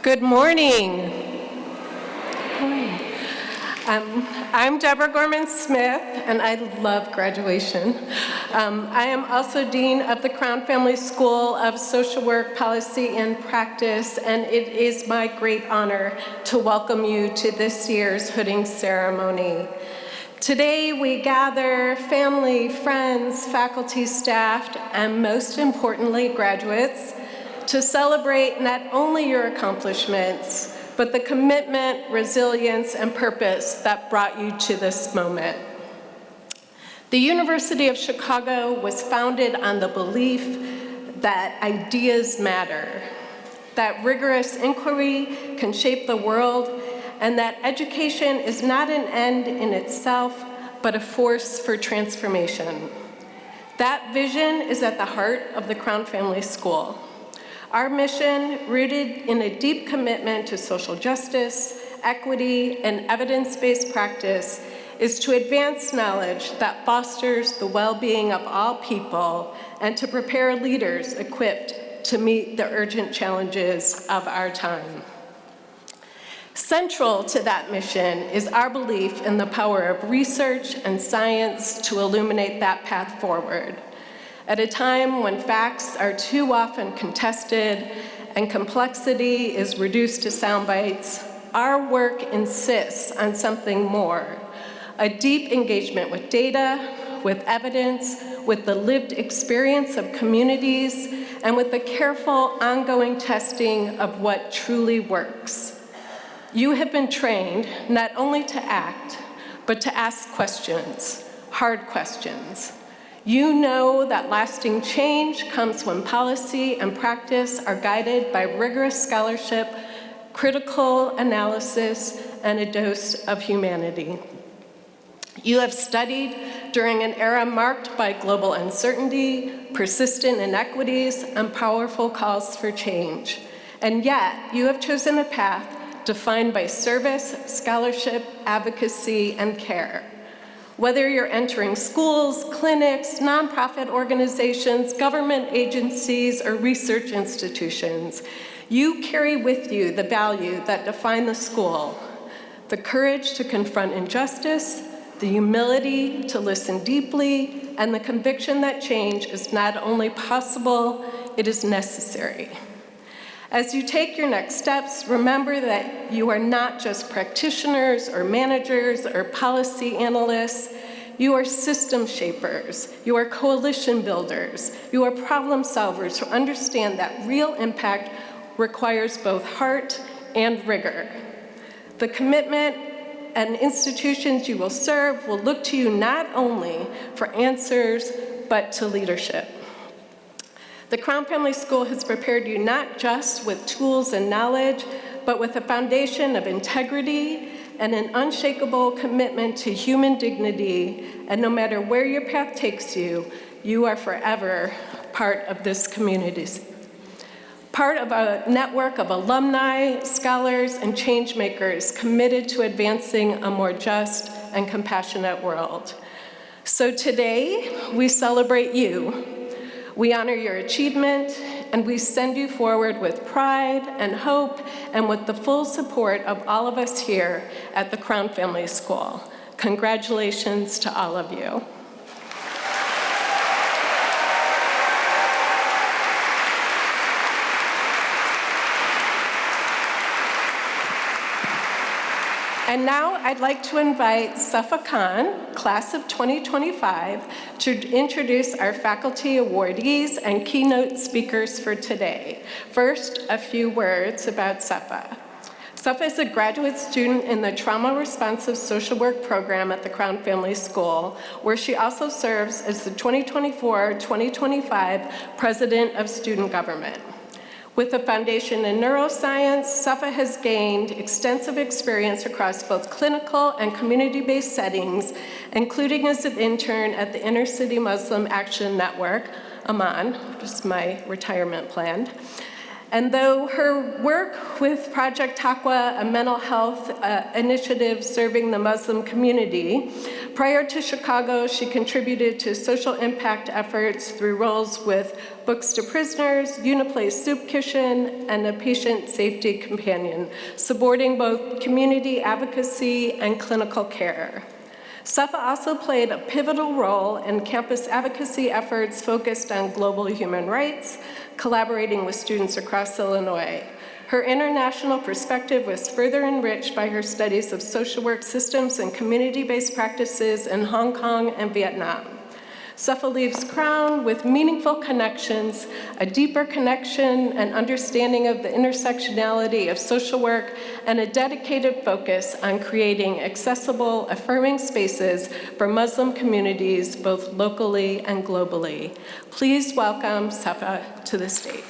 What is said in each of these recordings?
Good morning. I'm Deborah Gorman-Smith, and I love graduation. I am also Dean of the Crown Family School of Social Work, Policy, and Practice, and it is my great honor to welcome you to this year's hooding ceremony. Today, we gather family, friends, faculty, staff, and most importantly, graduates, to celebrate not only your accomplishments, but the commitment, resilience, and purpose that brought you to this moment. The University of Chicago was founded on the belief that ideas matter, that rigorous inquiry can shape the world, and that education is not an end in itself, but a force for transformation. That vision is at the heart of the Crown Family School. Our mission, rooted in a deep commitment to social justice, equity, and evidence-based practice, is to advance knowledge that fosters the well-being of all people and to prepare leaders equipped to meet the urgent challenges of our time. Central to that mission is our belief in the power of research and science to illuminate that path forward. At a time when facts are too often contested and complexity is reduced to sound bites, our work insists on something more: a deep engagement with data, with evidence, with the lived experience of communities, and with the careful ongoing testing of what truly works. You have been trained not only to act, but to ask questions, hard questions. You know that lasting change comes when policy and practice are guided by rigorous scholarship, critical analysis, and a dose of humanity. You have studied during an era marked by global uncertainty, persistent inequities, and powerful calls for change. And yet, you have chosen a path defined by service, scholarship, advocacy, and care. Whether you're entering schools, clinics, nonprofit organizations, government agencies, or research institutions, you carry with you the value that define the school: the courage to confront injustice, the humility to listen deeply, and the conviction that change is not only possible, it is necessary. As you take your next steps, remember that you are not just practitioners or managers or policy analysts. You are system shapers. You are coalition builders. You are problem solvers who understand that real impact requires both heart and rigor. The commitment and institutions you will serve will look to you not only for answers, but to leadership. The Crown Family School has prepared you not just with tools and knowledge, but with a foundation of integrity and an unshakable commitment to human dignity. And no matter where your path takes you, you are forever part of this community. Part of a network of alumni, scholars, and change makers committed to advancing a more just and compassionate world. So today, we celebrate you. We honor your achievement, and we send you forward with pride and hope and with the full support of all of us here at the Crown Family School. Congratulations to all of you. And now I'd like to invite Safa Khan, class of 2025, to introduce our faculty awardees and keynote speakers for today. First, a few words about Safa. Safa is a graduate student in the Trauma Responsive Social Work program at the Crown Family School, where she also serves as the 2024-2025 President of Student Government. With a foundation in neuroscience, Safa has gained extensive experience across both clinical and community-based settings, including as an intern at the Inner City Muslim Action Network, Amman, which is my retirement plan, And though her work with Project Taqwa, a mental health initiative serving the Muslim community, prior to Chicago, she contributed to social impact efforts through roles with Books to Prisoners, Uniplace Soup Kitchen, and a Patient Safety Companion, supporting both community advocacy and clinical care. Safa also played a pivotal role in campus advocacy efforts focused on global human rights, collaborating with students across Illinois. Her international perspective was further enriched by her studies of social work systems and community-based practices in Hong Kong and Vietnam. Safa leaves Crown with meaningful connections, a deeper connection and understanding of the intersectionality of social work, and a dedicated focus on creating accessible, affirming spaces for Muslim communities, both locally and globally. Please welcome Safa to the stage.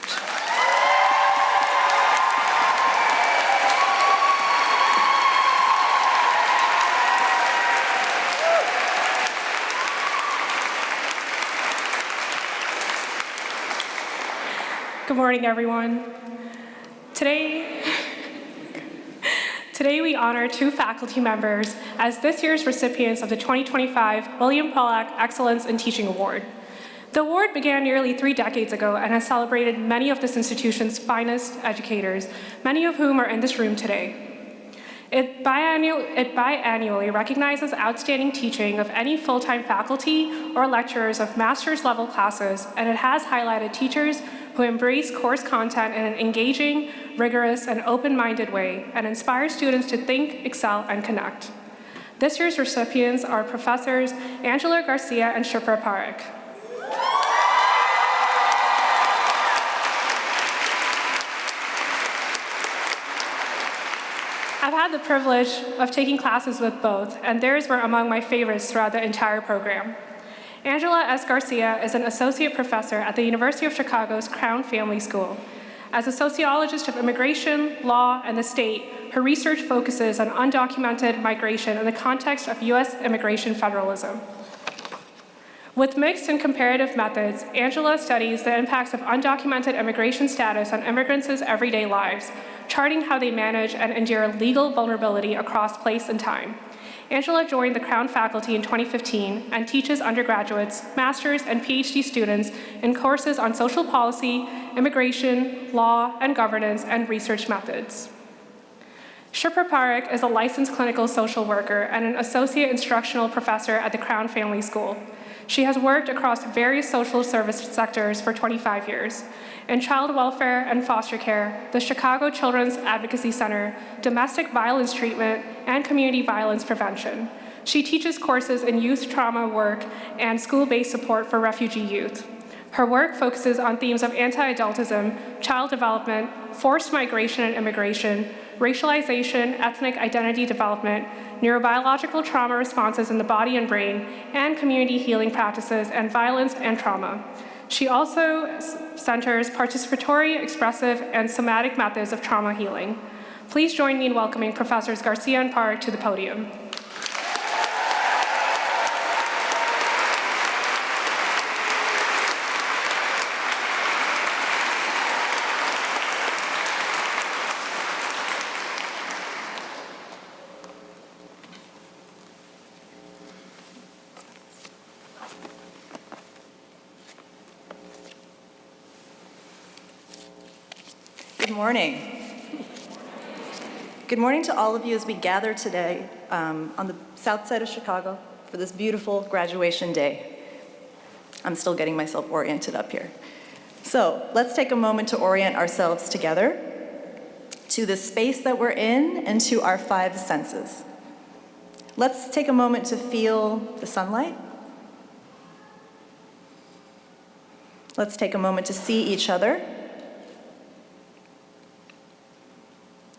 Good morning, everyone. Today we honor two faculty members as this year's recipients of the 2025 William Pollack Excellence in Teaching Award. The award began nearly 3 decades ago and has celebrated many of this institution's finest educators, many of whom are in this room today. It biannually recognizes outstanding teaching of any full-time faculty or lecturers of master's level classes, and it has highlighted teachers who embrace course content in an engaging, rigorous, and open-minded way, and inspire students to think, excel, and connect. This year's recipients are Professors Angela Garcia and Shipra Parekh. I've had the privilege of taking classes with both, and theirs were among my favorites throughout the entire program. Angela S. Garcia is an associate professor at the University of Chicago's Crown Family School. As a sociologist of immigration, law, and the state, her research focuses on undocumented migration in the context of U.S. immigration federalism. With mixed and comparative methods, Angela studies the impacts of undocumented immigration status on immigrants' everyday lives, charting how they manage and endure legal vulnerability across place and time. Angela joined the Crown faculty in 2015 and teaches undergraduates, master's, and PhD students in courses on social policy, immigration, law, and governance, and research methods. Shipra Parekh is a licensed clinical social worker and an associate instructional professor at the Crown Family School. She has worked across various social service sectors for 25 years. In child welfare and foster care, the Chicago Children's Advocacy Center, domestic violence treatment, and community violence prevention. She teaches courses in youth trauma work and school-based support for refugee youth. Her work focuses on themes of anti-adultism, child development, forced migration and immigration, racialization, ethnic identity development, neurobiological trauma responses in the body and brain, and community healing practices and violence and trauma. She also centers participatory, expressive, and somatic methods of trauma healing. Please join me in welcoming Professors Garcia and Parekh to the podium. Good morning. Good morning to all of you as we gather today on the south side of Chicago for this beautiful graduation day. I'm still getting myself oriented up here. So let's take a moment to orient ourselves together to the space that we're in and to our 5 senses. Let's take a moment to feel the sunlight. Let's take a moment to see each other.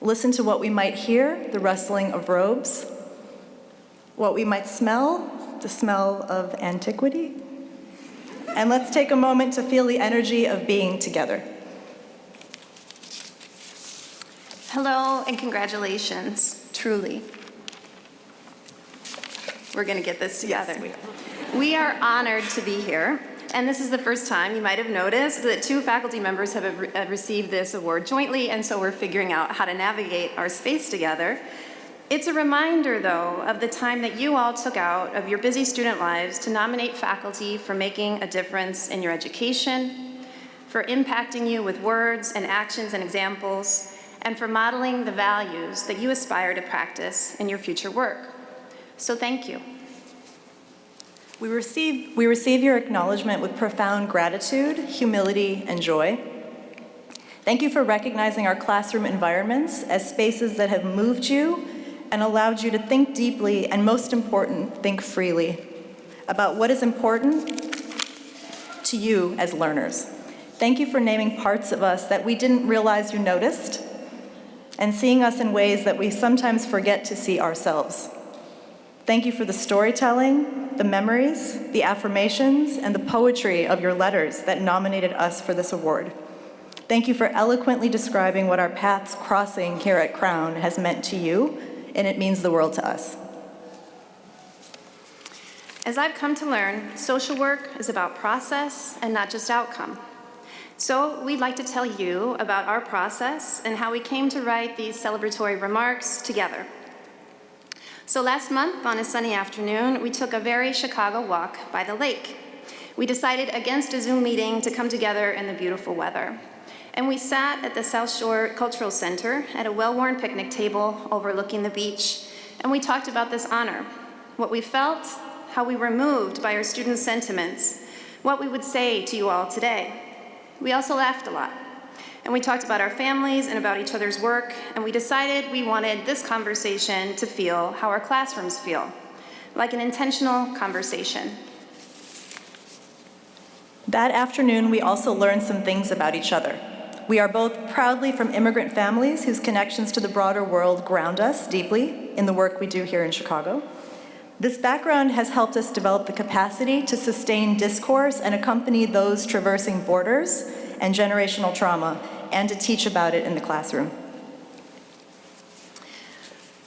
Listen to what we might hear, the rustling of robes, what we might smell, the smell of antiquity. And let's take a moment to feel the energy of being together. Hello and congratulations, truly. We're going to get this together. Yes, we are honored to be here. And this is the first time, you might have noticed, that 2 faculty members have received this award jointly, and so we're figuring out how to navigate our space together. It's a reminder, though, of the time that you all took out of your busy student lives to nominate faculty for making a difference in your education, for impacting you with words and actions and examples, and for modeling the values that you aspire to practice in your future work. So thank you. We receive your acknowledgement with profound gratitude, humility, and joy. Thank you for recognizing our classroom environments as spaces that have moved you and allowed you to think deeply and, most important, think freely about what is important to you as learners. Thank you for naming parts of us that we didn't realize you noticed and seeing us in ways that we sometimes forget to see ourselves. Thank you for the storytelling, the memories, the affirmations, and the poetry of your letters that nominated us for this award. Thank you for eloquently describing what our paths crossing here at Crown has meant to you, and it means the world to us. As I've come to learn, social work is about process and not just outcome. So we'd like to tell you about our process and how we came to write these celebratory remarks together. So last month, on a sunny afternoon, we took a very Chicago walk by the lake. We decided against a Zoom meeting to come together in the beautiful weather. And we sat at the South Shore Cultural Center at a well-worn picnic table overlooking the beach, and we talked about this honor, what we felt, how we were moved by our students' sentiments, what we would say to you all today. We also laughed a lot. And we talked about our families and about each other's work, and we decided we wanted this conversation to feel how our classrooms feel, like an intentional conversation. That afternoon, we also learned some things about each other. We are both proudly from immigrant families whose connections to the broader world ground us deeply in the work we do here in Chicago. This background has helped us develop the capacity to sustain discourse and accompany those traversing borders and generational trauma, and to teach about it in the classroom.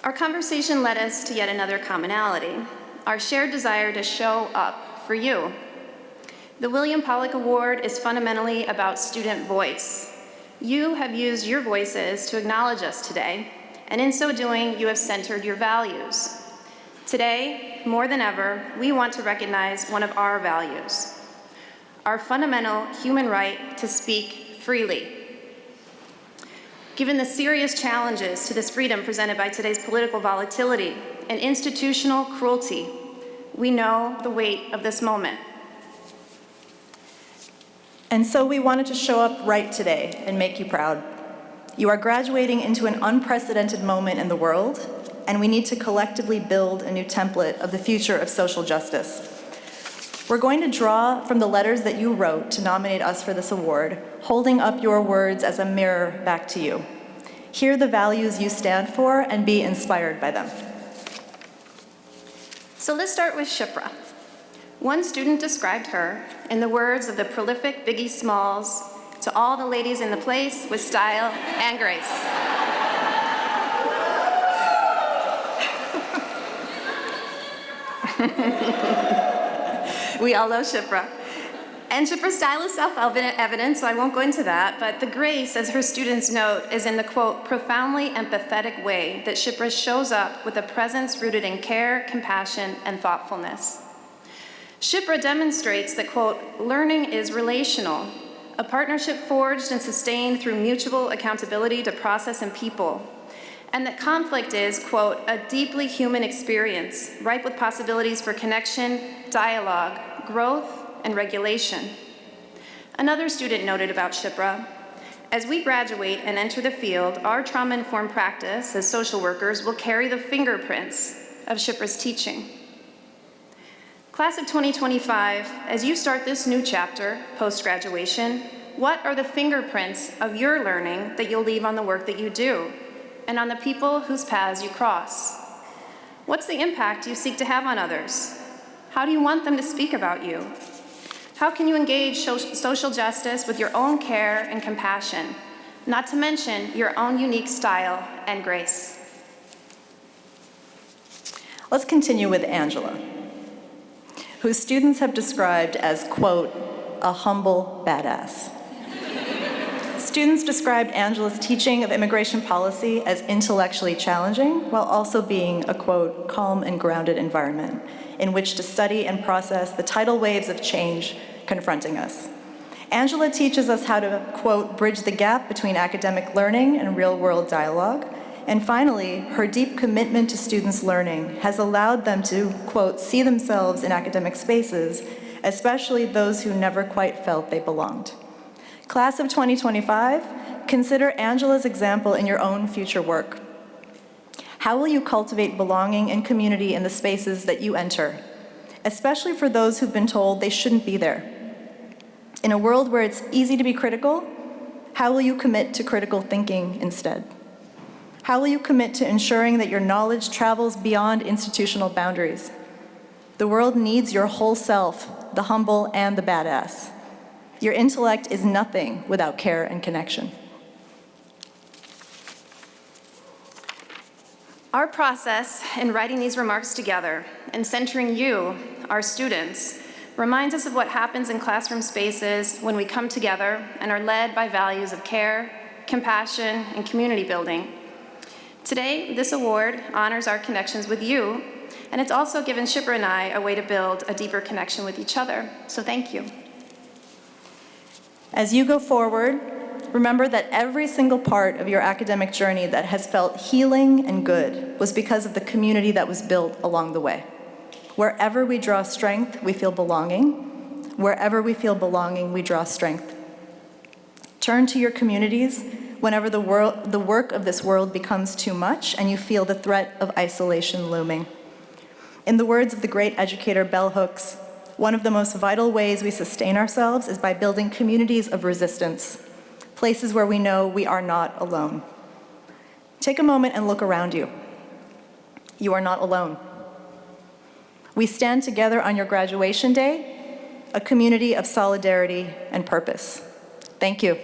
Our conversation led us to yet another commonality, our shared desire to show up for you. The William Pollock Award is fundamentally about student voice. You have used your voices to acknowledge us today, and in so doing, you have centered your values. Today, more than ever, we want to recognize one of our values, our fundamental human right to speak freely. Given the serious challenges to this freedom presented by today's political volatility and institutional cruelty, we know the weight of this moment. And so we wanted to show up right today and make you proud. You are graduating into an unprecedented moment in the world, and we need to collectively build a new template of the future of social justice. We're going to draw from the letters that you wrote to nominate us for this award, holding up your words as a mirror back to you. Hear the values you stand for and be inspired by them. So let's start with Shipra. One student described her, in the words of the prolific Biggie Smalls, to all the ladies in the place with style and grace. We all love Shipra. And Shipra's style is self-evident, so I won't go into that, but the grace, as her students note, is in the, quote, profoundly empathetic way that Shipra shows up with a presence rooted in care, compassion, and thoughtfulness. Shipra demonstrates that, quote, learning is relational, a partnership forged and sustained through mutual accountability to process and people, and that conflict is, quote, a deeply human experience, ripe with possibilities for connection, dialogue, growth, and regulation. Another student noted about Shipra, as we graduate and enter the field, our trauma-informed practice as social workers will carry the fingerprints of Shipra's teaching. Class of 2025, as you start this new chapter, post-graduation, what are the fingerprints of your learning that you'll leave on the work that you do and on the people whose paths you cross? What's the impact you seek to have on others? How do you want them to speak about you? How can you engage social justice with your own care and compassion, not to mention your own unique style and grace? Let's continue with Angela, whose students have described as, quote, a humble badass. Students described Angela's teaching of immigration policy as intellectually challenging, while also being a, quote, calm and grounded environment in which to study and process the tidal waves of change confronting us. Angela teaches us how to, quote, bridge the gap between academic learning and real-world dialogue. And finally, her deep commitment to students' learning has allowed them to, quote, see themselves in academic spaces, especially those who never quite felt they belonged. Class of 2025, consider Angela's example in your own future work. How will you cultivate belonging and community in the spaces that you enter, especially for those who've been told they shouldn't be there? In a world where it's easy to be critical, how will you commit to critical thinking instead? How will you commit to ensuring that your knowledge travels beyond institutional boundaries? The world needs your whole self, the humble and the badass. Your intellect is nothing without care and connection. Our process in writing these remarks together and centering you, our students, reminds us of what happens in classroom spaces when we come together and are led by values of care, compassion, and community building. Today, this award honors our connections with you, and it's also given Shipra and I a way to build a deeper connection with each other, so thank you. As you go forward, remember that every single part of your academic journey that has felt healing and good was because of the community that was built along the way. Wherever we draw strength, we feel belonging. Wherever we feel belonging, we draw strength. Turn to your communities whenever the work of this world becomes too much and you feel the threat of isolation looming. In the words of the great educator Bell Hooks, one of the most vital ways we sustain ourselves is by building communities of resistance, places where we know we are not alone. Take a moment and look around you. You are not alone. We stand together on your graduation day, a community of solidarity and purpose. Thank you.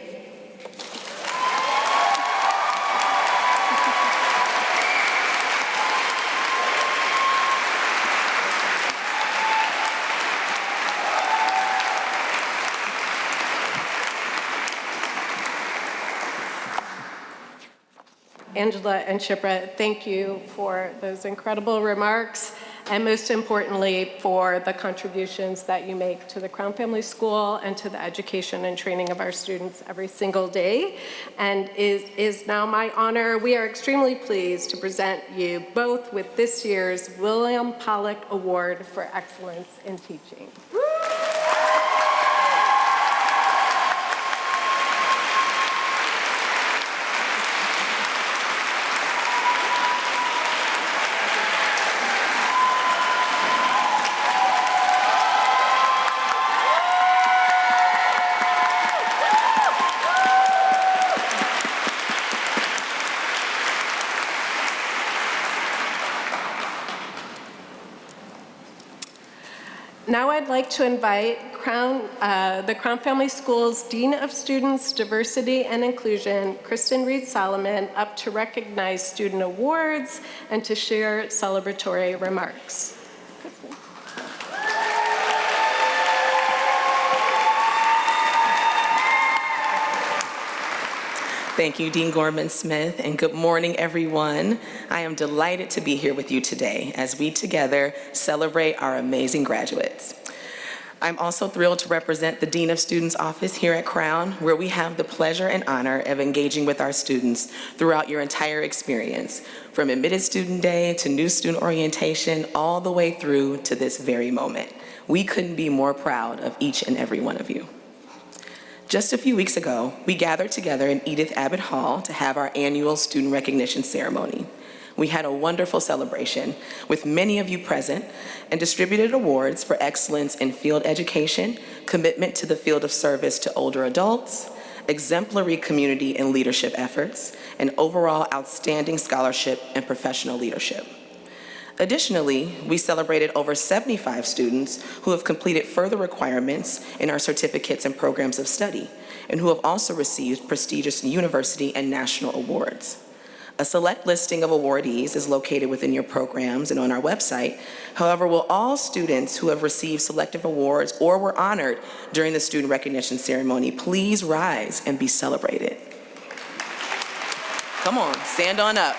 Angela and Shipra, thank you for those incredible remarks, and most importantly, for the contributions that you make to the Crown Family School and to the education and training of our students every single day. And it is now my honor, we are extremely pleased to present you both with this year's William Pollock Award for Excellence in Teaching. Now I'd like to invite the Crown Family School's Dean of Students, Diversity and Inclusion, Kristen Reed-Solomon, up to recognize student awards and to share celebratory remarks. Thank you, Dean Gorman-Smith, and good morning, everyone. I am delighted to be here with you today as we together celebrate our amazing graduates. I'm also thrilled to represent the Dean of Students office here at Crown, where we have the pleasure and honor of engaging with our students throughout your entire experience, from admitted student day to new student orientation, all the way through to this very moment. We couldn't be more proud of each and every one of you. Just a few weeks ago, we gathered together in Edith Abbott Hall to have our annual student recognition ceremony. We had a wonderful celebration with many of you present and distributed awards for excellence in field education, commitment to the field of service to older adults, exemplary community and leadership efforts, and overall outstanding scholarship and professional leadership. Additionally, we celebrated over 75 students who have completed further requirements in our certificates and programs of study, and who have also received prestigious university and national awards. A select listing of awardees is located within your programs and on our website. However, will all students who have received selective awards or were honored during the student recognition ceremony please rise and be celebrated? Come on, stand on up.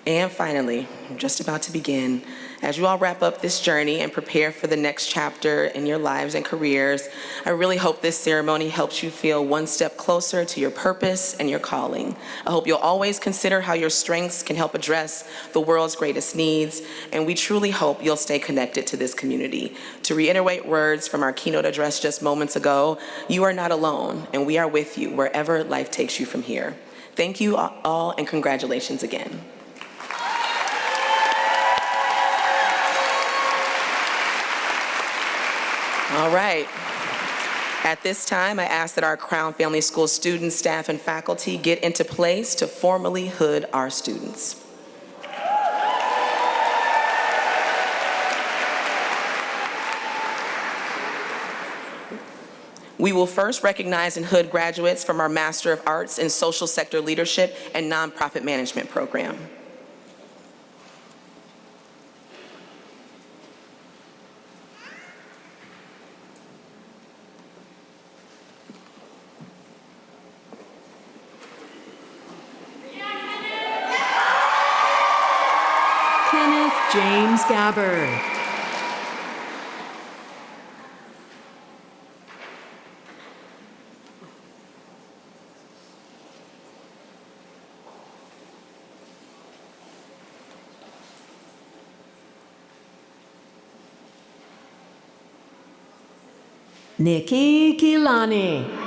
And finally, I'm just about to begin. As you all wrap up this journey and prepare for the next chapter in your lives and careers, I really hope this ceremony helps you feel one step closer to your purpose and your calling. I hope you'll always consider how your strengths can help address the world's greatest needs, and we truly hope you'll stay connected to this community. To reiterate words from our keynote address just moments ago, you are not alone, and we are with you wherever life takes you from here. Thank you all, and congratulations again. All right. At this time, I ask that our Crown Family School students, staff, and faculty get into place to formally hood our students. We will first recognize and hood graduates from our Master of Arts in Social Sector Leadership and Nonprofit Management program. James Gabbard. Nikki Kilani.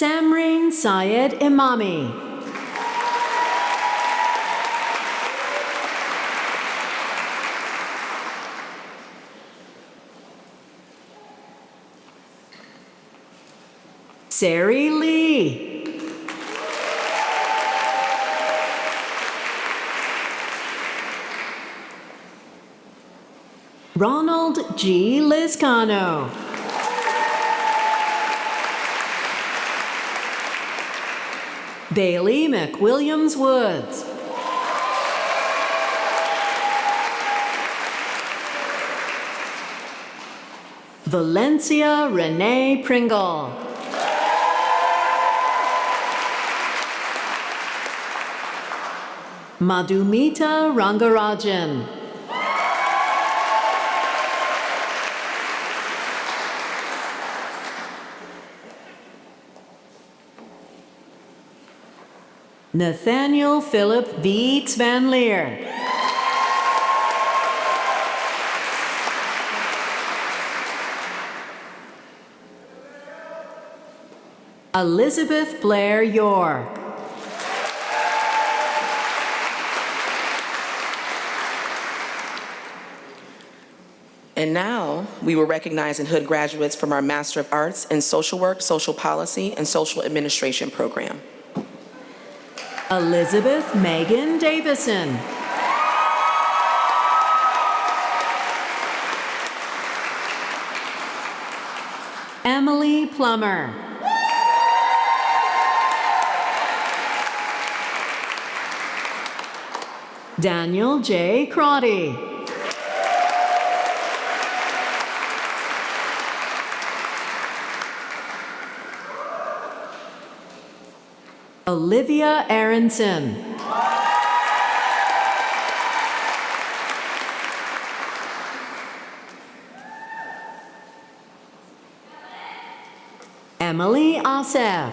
Samreen Syed Imami. Sari Lee. Ronald G. Lizcano. Bailey McWilliams Woods. Valencia Renee Pringle. Madhumita Rangarajan. Nathaniel Philip Viets Van Leer. Elizabeth Blair York. And now, we will recognize and hood graduates from our Master of Arts in Social Work, Social Policy, and Social Administration program. Elizabeth Megan Davison. Emily Plummer. Daniel J. Crotty. Olivia Aronson. Emily Asef.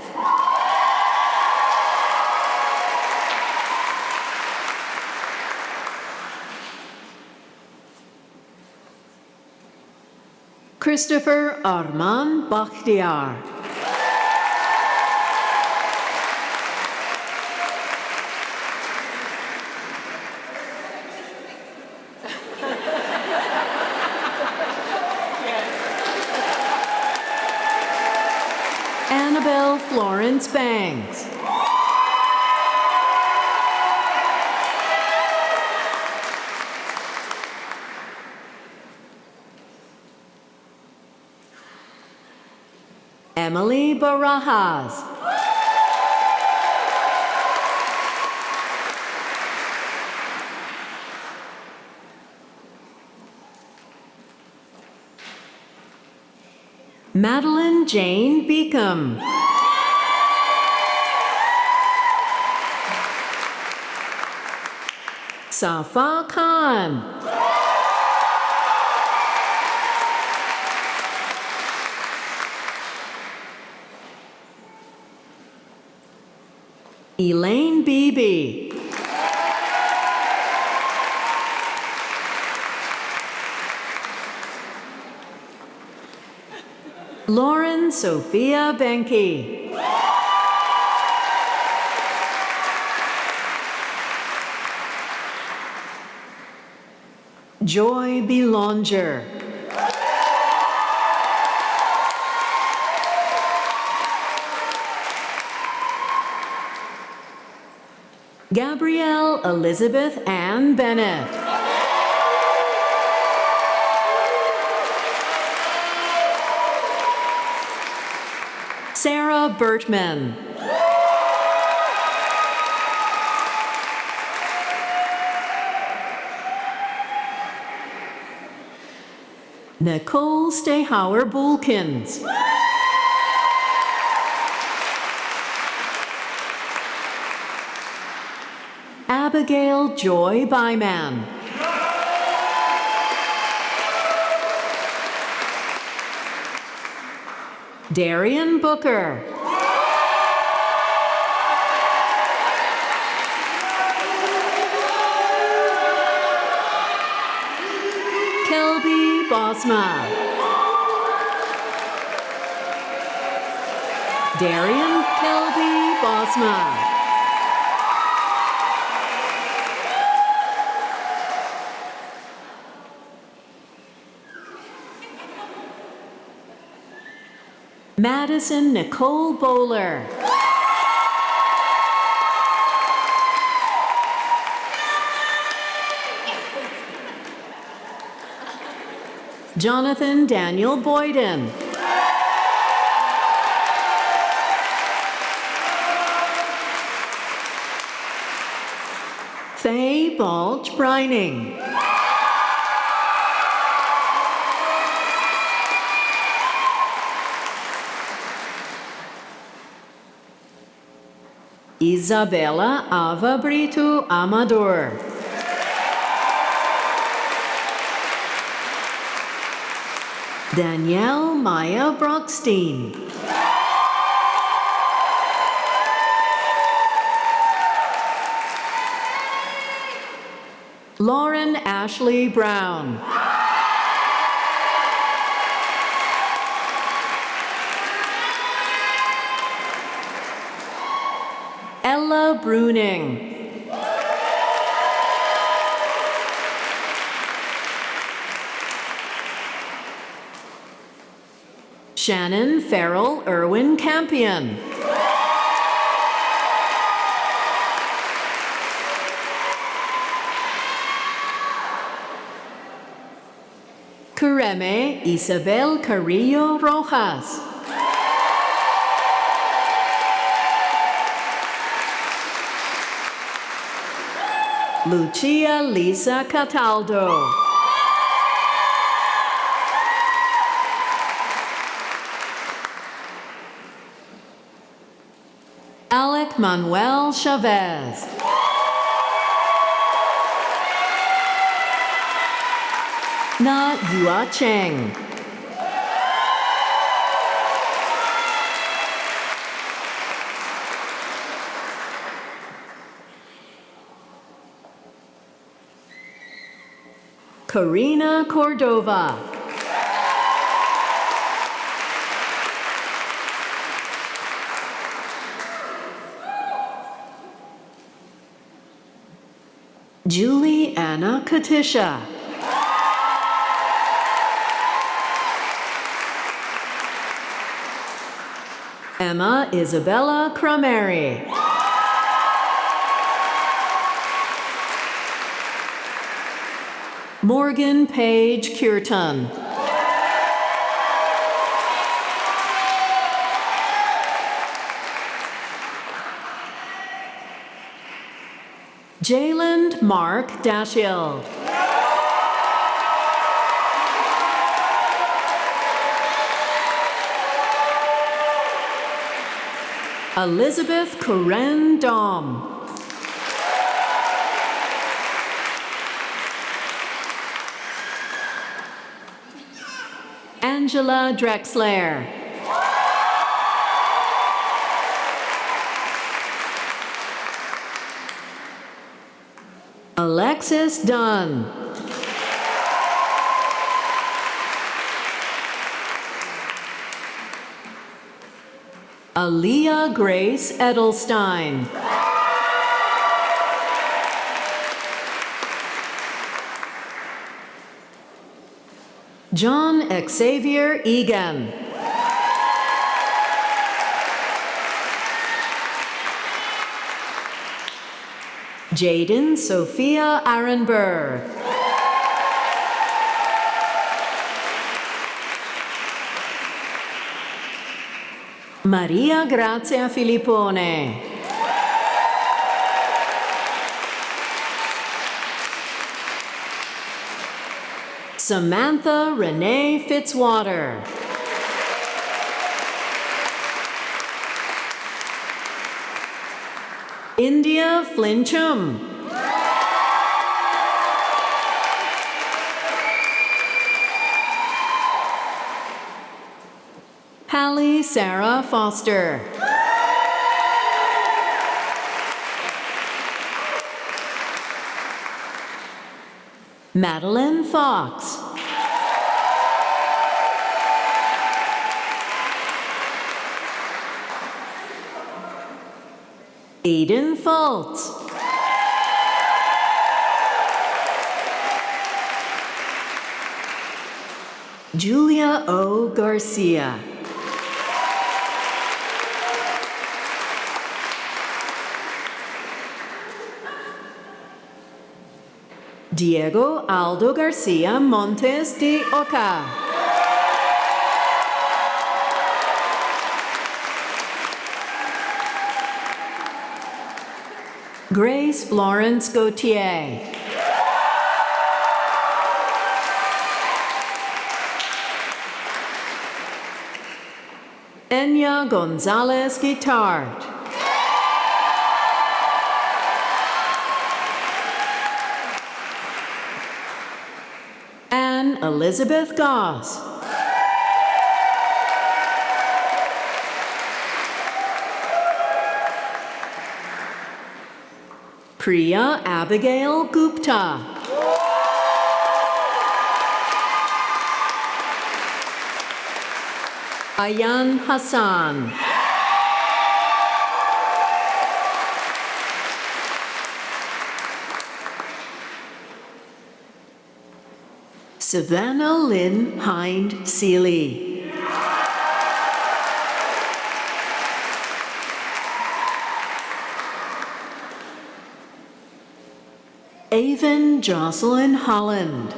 Christopher Arman Bakhtiar. Rachel Florence Banks. Emily Barajas. Madeline Jane Beacom. Safa Khan. Elaine Beebe. Lauren Sophia Benke. Joy Belonger. Gabrielle Elizabeth Ann Bennett. Sarah Bertman. Nicole Stehauer Bulkins. Abigail Joy Byman. Darian Booker. Kelby Bosma. Darian Kelby Bosma. Madison Nicole Bowler. Jonathan Daniel Boyden. Faye Balch Brining. Isabella Ava Brito Amador. Danielle Maya Brockstein. Lauren Ashley Brown. Ella Bruning. Shannon Farrell Irwin Campion. Kureme Isabel Carrillo Rojas. Lucia Lisa Cataldo. Alec Manuel Chavez. Na Yua Cheng. Karina Cordova. Julie Anna Katisha. Emma Isabella Crameri. Morgan Page Kirtan. Jayland Mark Dashiell. Elizabeth Corinne Dom. Angela Drexler. Alexis Dunn. Aaliyah Grace Edelstein. John Xavier Egan. Jaden Sophia Arenberg. Maria Grazia Filippone. Samantha Renee Fitzwater. India Flinchum. Hallie Sarah Foster. Madeline Fox. Aiden Fultz. Julia O. Garcia. Diego Aldo Garcia Montes de Oca. Grace Florence Gauthier. Enya Gonzalez Guitart. Anne Elizabeth Goss. Priya Abigail Gupta. Ayan Hassan. Savannah Lynn Hind Seeley. Avon Jocelyn Holland.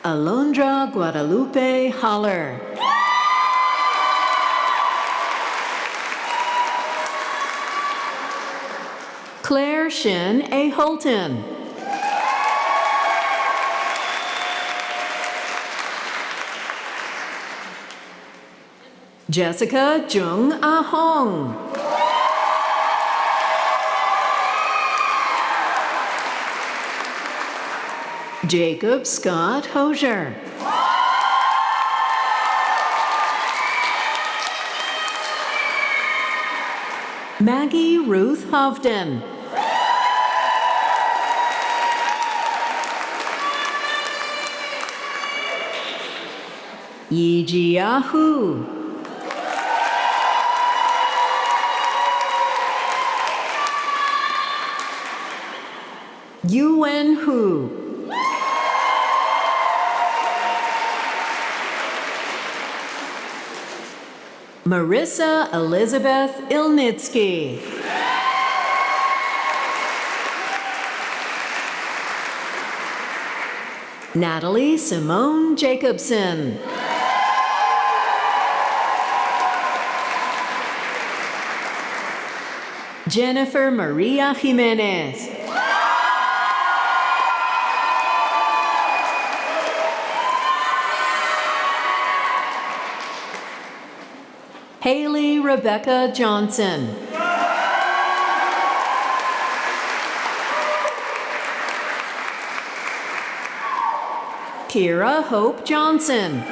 Alondra Guadalupe Holler. Claire Shin A. Holton. Jessica Jung Ah Hong. Jacob Scott Hosier. Maggie Ruth Hovden. Yiji Yahoo. Yuan Hu. Marissa Elizabeth Ilnitsky. Natalie Simone Jacobson. Jennifer Maria Jimenez. Haley Rebecca Johnson. Kira Hope Johnson.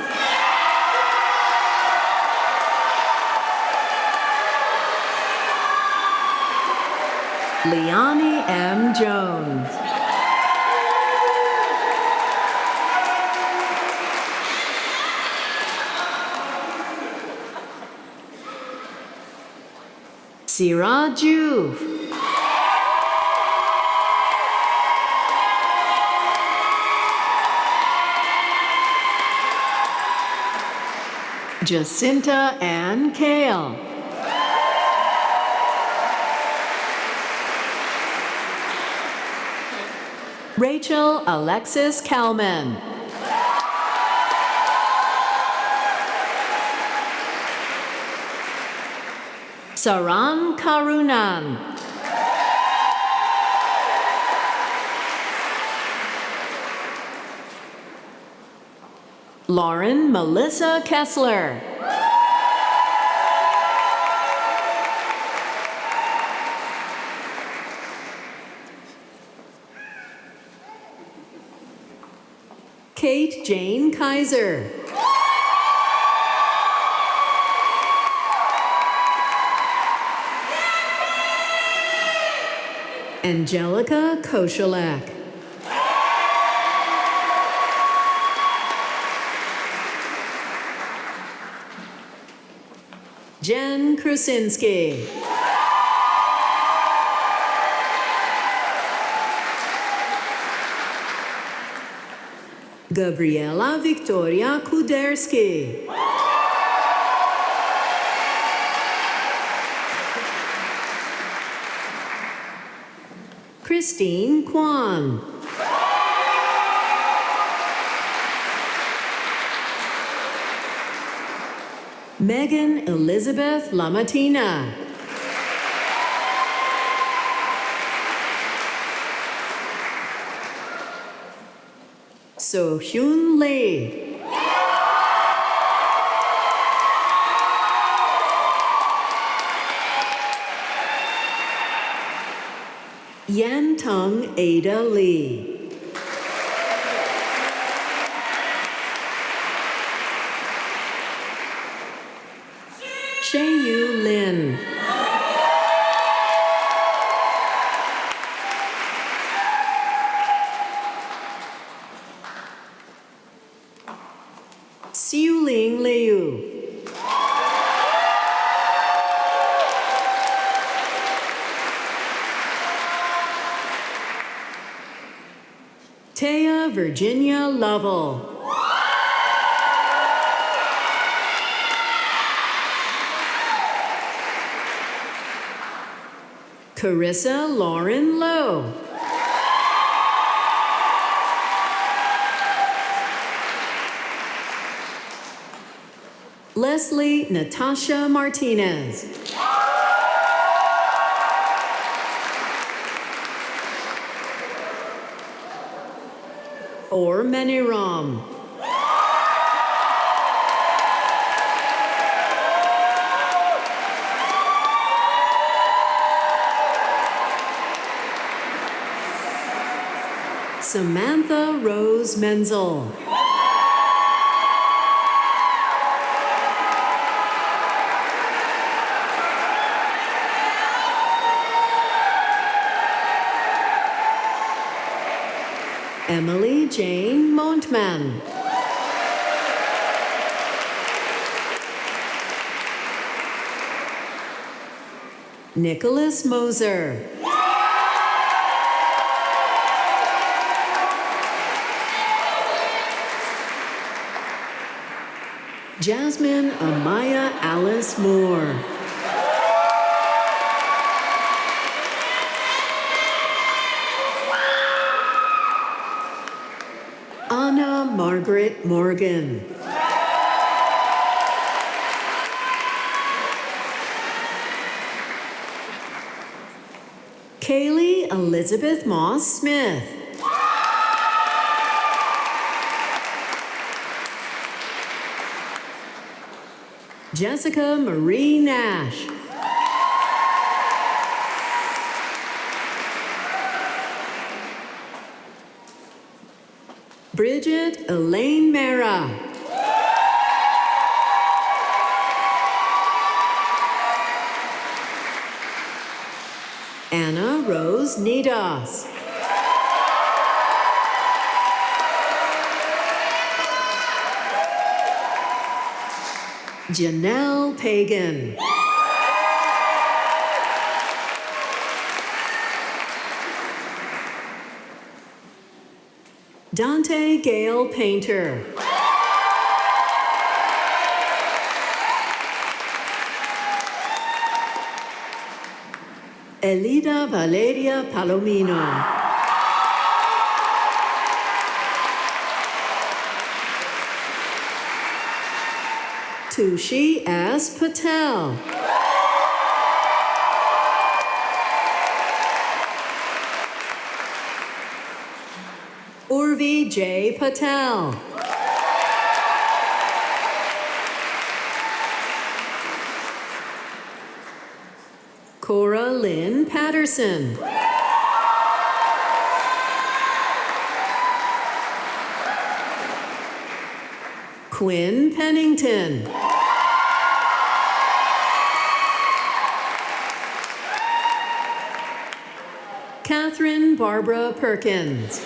Leonie M. Jones. Sira Juve. Jacinta Ann Kale. Rachel Alexis Kalman. Saran Karunan. Lauren Melissa Kessler. Kate Jane Kaiser. Angelica Koshelak. Jen Krasinski. Gabriela Victoria Kuderski. Christine Kwan. Megan Elizabeth Lamatina. So Hyun Lee. Yan Tung Ada Lee. Shayu Lin. Siu Ling Liu. Taya Virginia Lovell. Carissa Lauren Lowe. Leslie Natasha Martinez. Or Maniram. Samantha Rose Menzel. Emily Jane Montman. Nicholas Moser. Jasmine Amaya Alice Moore. Anna Margaret Morgan. Kaylee Elizabeth Moss Smith. Jessica Marie Nash. Bridget Elaine Mera. Anna Rose Nidas. Janelle Pagan. Dante Gale Painter. Elida Valeria Palomino. Tushi S. Patel. Urvi J. Patel. Cora Lynn Patterson. Quinn Pennington. Catherine Barbara Perkins.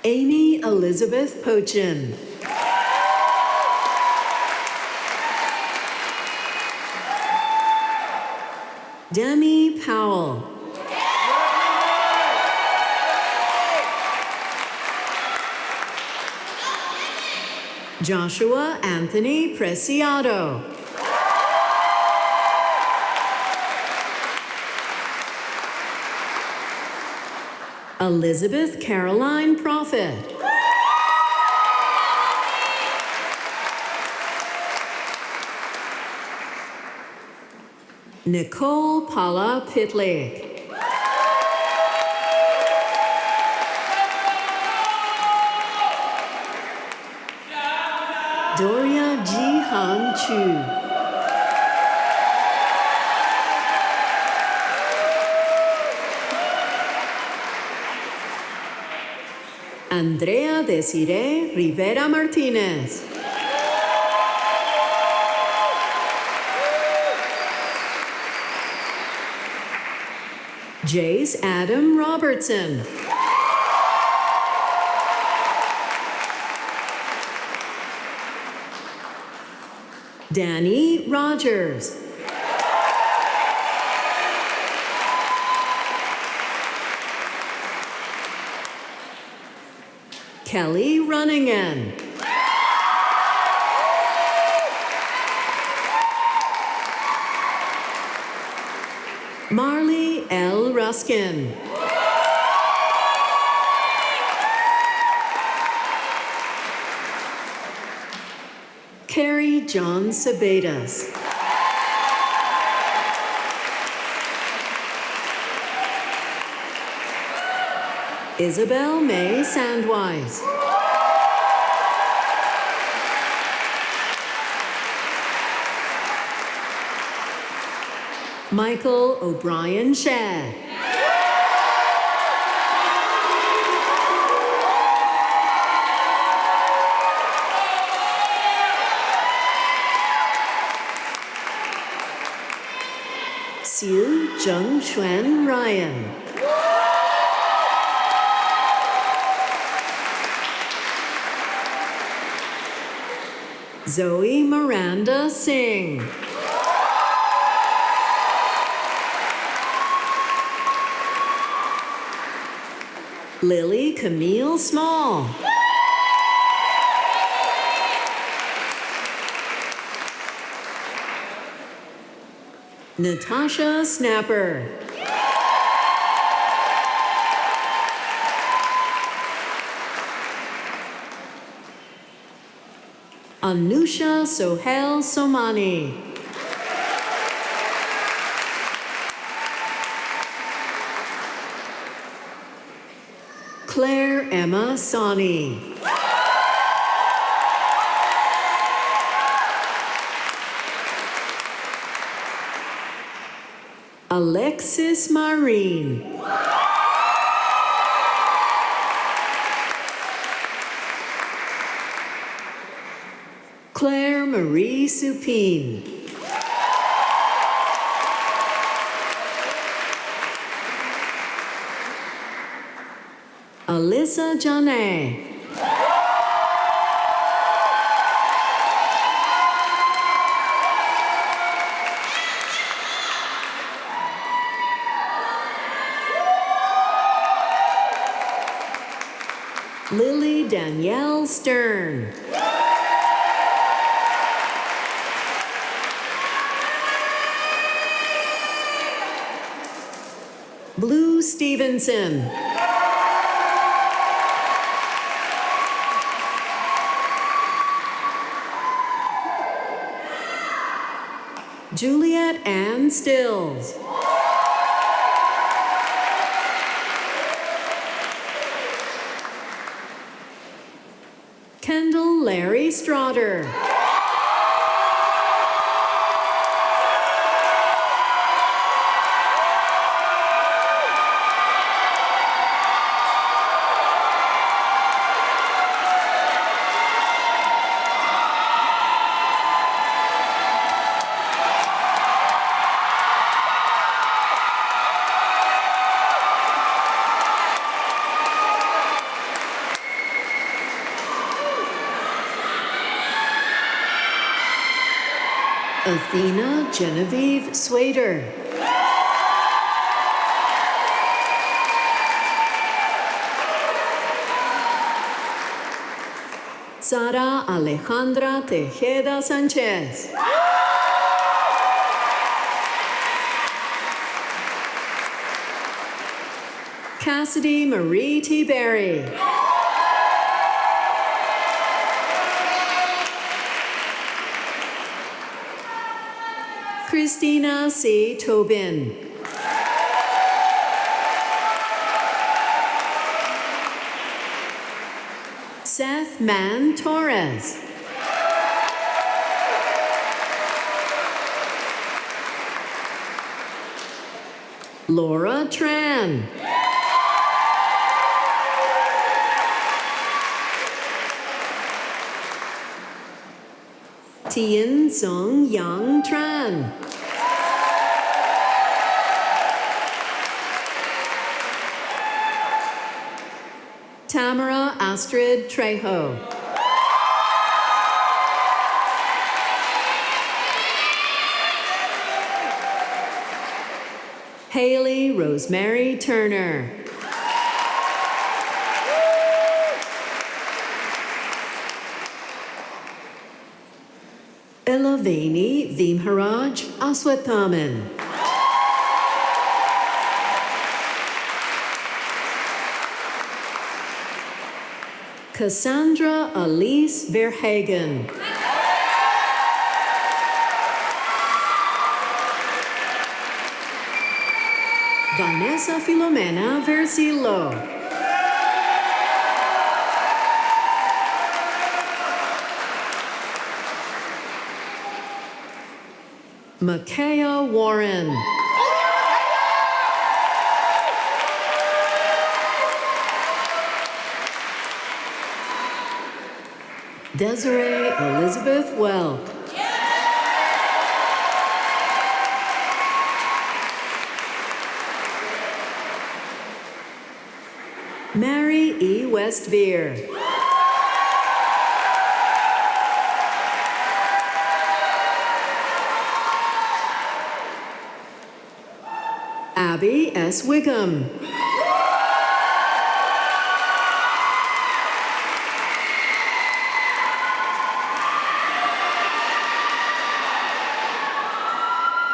Amy Elizabeth Pochin. Demi Powell. Joshua Anthony Preciado. Elizabeth Caroline Prophet. Nicole Paula Pitlick. Doria Ji-Han Chu. Andrea Desiree Rivera Martinez. Jace Adam Robertson. Danny Rogers. Kelly Runningen. Marley L. Ruskin. Carrie John Sabedas. Isabel May Sandwise. Michael O'Brien Shad. Siu Jung Xuan Ryan. Zoe Miranda Singh. Lily Camille Small. Natasha Snapper. Anusha Sohail Somani. Claire Emma Sani. Alexis Marine. Claire Marie Supine. Alyssa Janet. Lily Danielle Stern. Blue Stevenson. Juliet Ann Stills. Kendall Larry Strotter. Athena Genevieve Swader. Sara Alejandra Tejeda Sanchez. Cassidy Marie T. Berry. Christina C. Tobin. Seth Man Torres. Laura Tran. Tien Sung Yang Tran. Tamara Astrid Trejo. Haley Rosemary Turner. Elavani Vimharaj Aswathaman. Cassandra Elise Verhagen. Vanessa Filomena Versilo. Makaya Warren. Desiree Elizabeth Welk. Mary E. Westveer. Abby S. Wickham.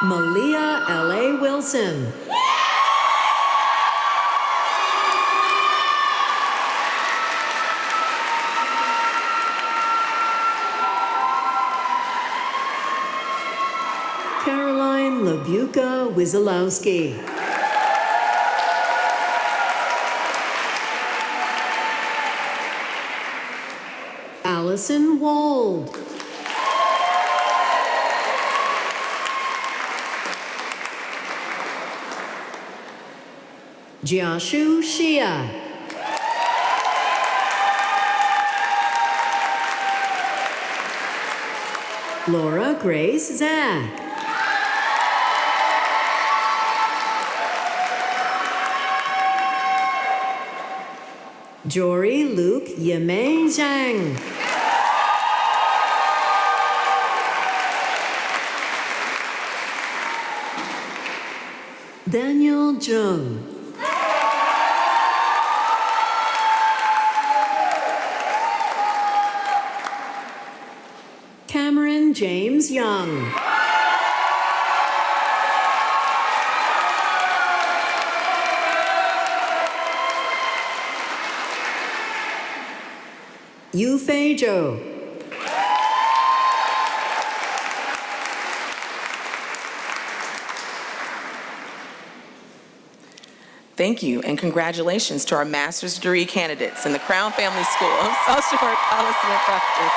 Malia L.A. Wilson. Caroline Labuka Wizolowski. Allison Wold. Jiashu Shia. Laura Grace Zach. Jory Luke Yimei Zhang. Daniel Zheng. Cameron James Young. Yufei Zhou. Thank you, and congratulations to our master's degree candidates in the Crown Family School of Social Work, Policy, and Practice.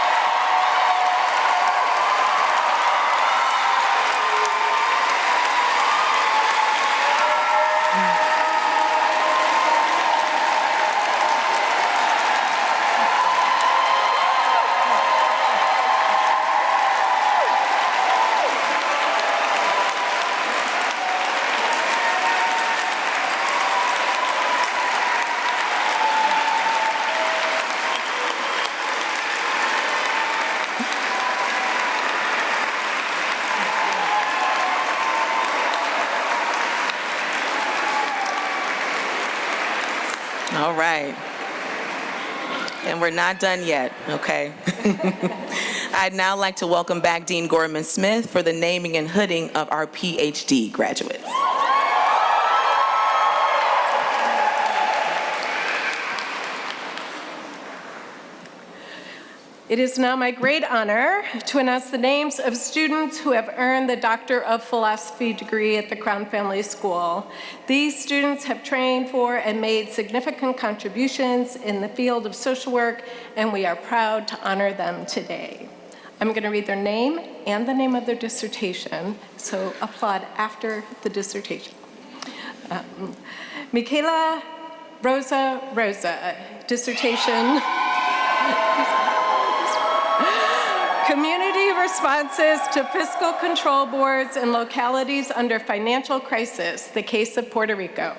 All right. And we're not done yet, okay? I'd now like to welcome back Dean Gorman-Smith for the naming and hooding of our PhD graduates. It is now my great honor to announce the names of students who have earned the Doctor of Philosophy degree at the Crown Family School. These students have trained for and made significant contributions in the field of social work, and we are proud to honor them today. I'm going to read their name and the name of their dissertation, so applaud after the dissertation. Michaela Rosa, dissertation. Community responses to fiscal control boards in localities under financial crisis, the case of Puerto Rico.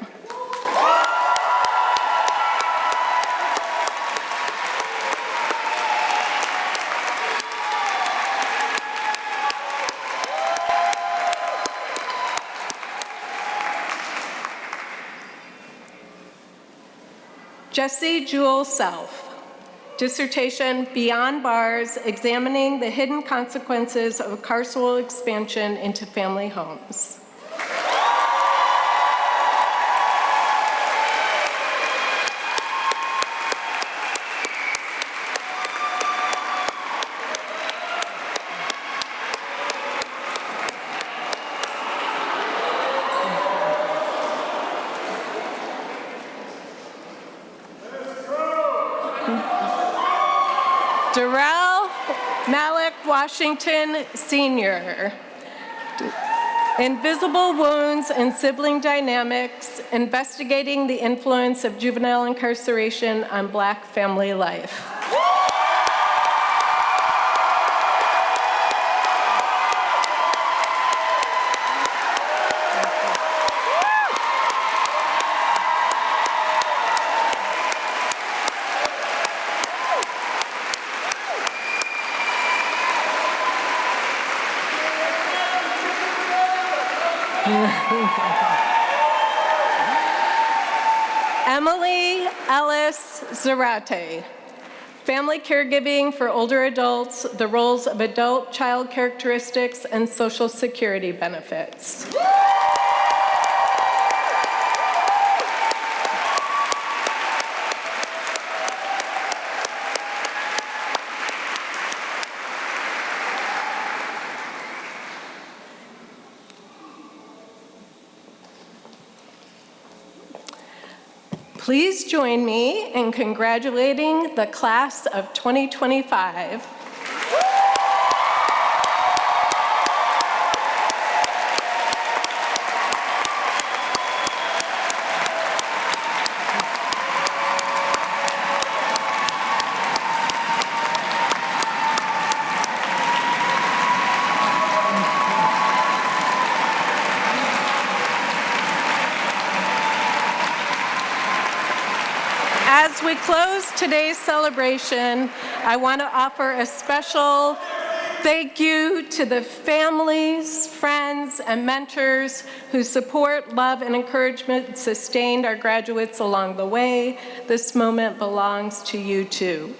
Jessie Jewel Self. Dissertation, Beyond Bars, Examining the Hidden Consequences of Carceral Expansion into Family Homes. Darrell Malik Washington, Sr. Invisible Wounds and Sibling Dynamics, Investigating the Influence of Juvenile Incarceration on Black Family Life. Emily Ellis Zarate, family caregiving for older adults, the roles of adult-child characteristics, and Social Security benefits. Please join me in congratulating the class of 2025. As we close today's celebration, I want to offer a special thank you to the families, friends, and mentors whose support, love, and encouragement sustained our graduates along the way. This moment belongs to you too.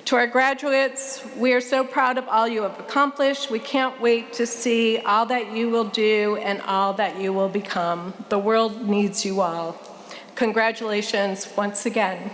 To our graduates, we are so proud of all you have accomplished. We can't wait to see all that you will do and all that you will become. The world needs you all. Congratulations once again.